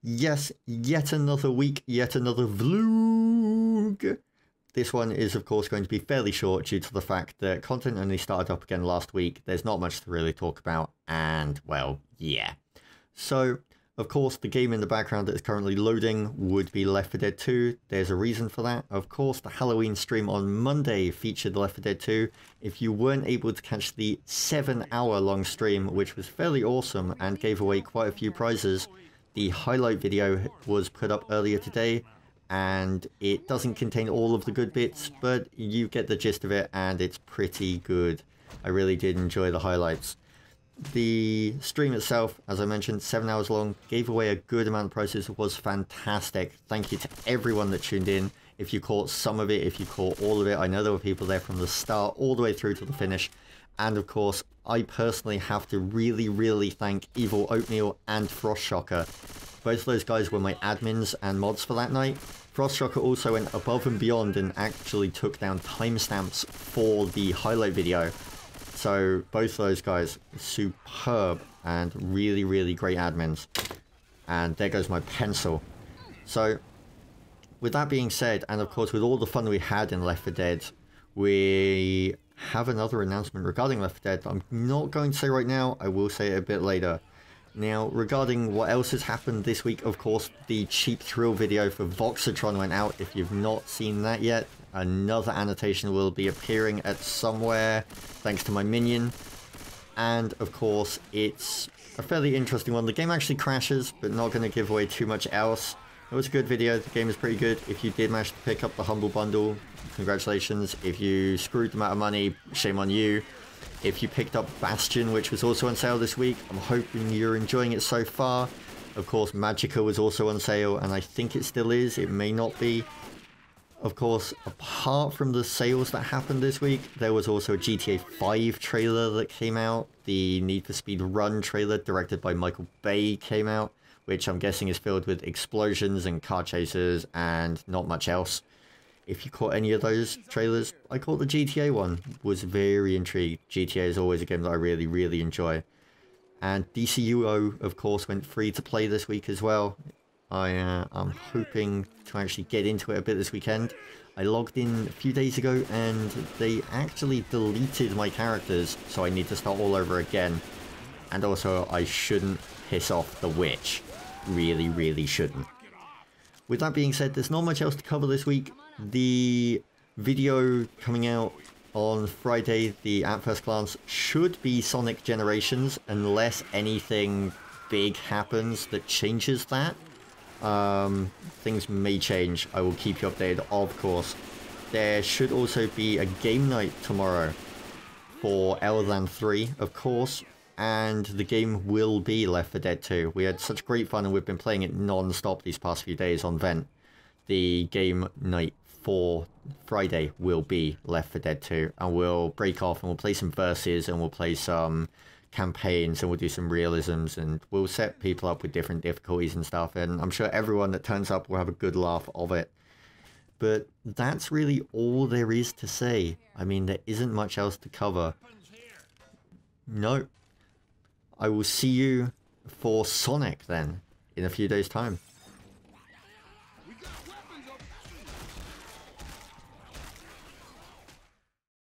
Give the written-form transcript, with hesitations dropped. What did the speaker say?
Yes, yet another week, yet another vlog. This one is, of course, going to be fairly short due to the fact that content only started up again last week. There's not much to really talk about, and, well, yeah. So, of course, the game in the background that is currently loading would be Left 4 Dead 2. There's a reason for that. Of course, the Halloween stream on Monday featured Left 4 Dead 2. If you weren't able to catch the 7-hour-long stream, which was fairly awesome and gave away quite a few prizes, the highlight video was put up earlier today, and it doesn't contain all of the good bits, but you get the gist of it, and it's pretty good. I really did enjoy the highlights. The stream itself, as I mentioned, 7 hours long, gave away a good amount of prizes, was fantastic. Thank you to everyone that tuned in. If you caught some of it, if you caught all of it, I know there were people there from the start all the way through to the finish. And of course, I personally have to really thank Evil Oatmeal and Frost Shocker. Both of those guys were my admins and mods for that night. Frost Shocker also went above and beyond and actually took down timestamps for the highlight video. So both of those guys, superb and really great admins. And there goes my pencil. So with that being said, and of course with all the fun we had in Left 4 Dead, we have another announcement regarding Left 4 Dead. I'm not going to say right now, I will say it a bit later. Now, regarding what else has happened this week, of course, the Cheap Thrill video for Voxatron went out. If you've not seen that yet, another annotation will be appearing at somewhere, thanks to my minion. And, of course, it's a fairly interesting one. The game actually crashes, but not going to give away too much else. It was a good video. The game is pretty good. If you did manage to pick up the Humble Bundle, congratulations. If you screwed them out of money, shame on you. If you picked up Bastion, which was also on sale this week, I'm hoping you're enjoying it so far. Of course, Magicka was also on sale, and I think it still is. It may not be. Of course, apart from the sales that happened this week, there was also a GTA 5 trailer that came out. The Need for Speed Run trailer, directed by Michael Bay, came out, which I'm guessing is filled with explosions and car chases and not much else. If you caught any of those trailers, I caught the GTA one, was very intrigued. GTA is always a game that I really enjoy. And DCUO, of course, went free to play this week as well. I'm hoping to actually get into it a bit this weekend. I logged in a few days ago and they actually deleted my characters, so I need to start all over again. And also, I shouldn't piss off the witch. Really shouldn't. With that being said, there's not much else to cover this week. The video coming out on Friday, the At First Glance, should be Sonic Generations, unless anything big happens that changes that. Things may change. I will keep you updated, of course. There should also be a game night tomorrow for Outland 3, of course. And the game will be Left 4 Dead 2. We had such great fun and we've been playing it non-stop these past few days on Vent. The game night for Friday will be Left 4 Dead 2. And we'll break off and we'll play some verses and we'll play some campaigns and we'll do some realisms and we'll set people up with different difficulties and stuff. And I'm sure everyone that turns up will have a good laugh of it. But that's really all there is to say. I mean, there isn't much else to cover. No. I will see you for Sonic then, in a few days' time.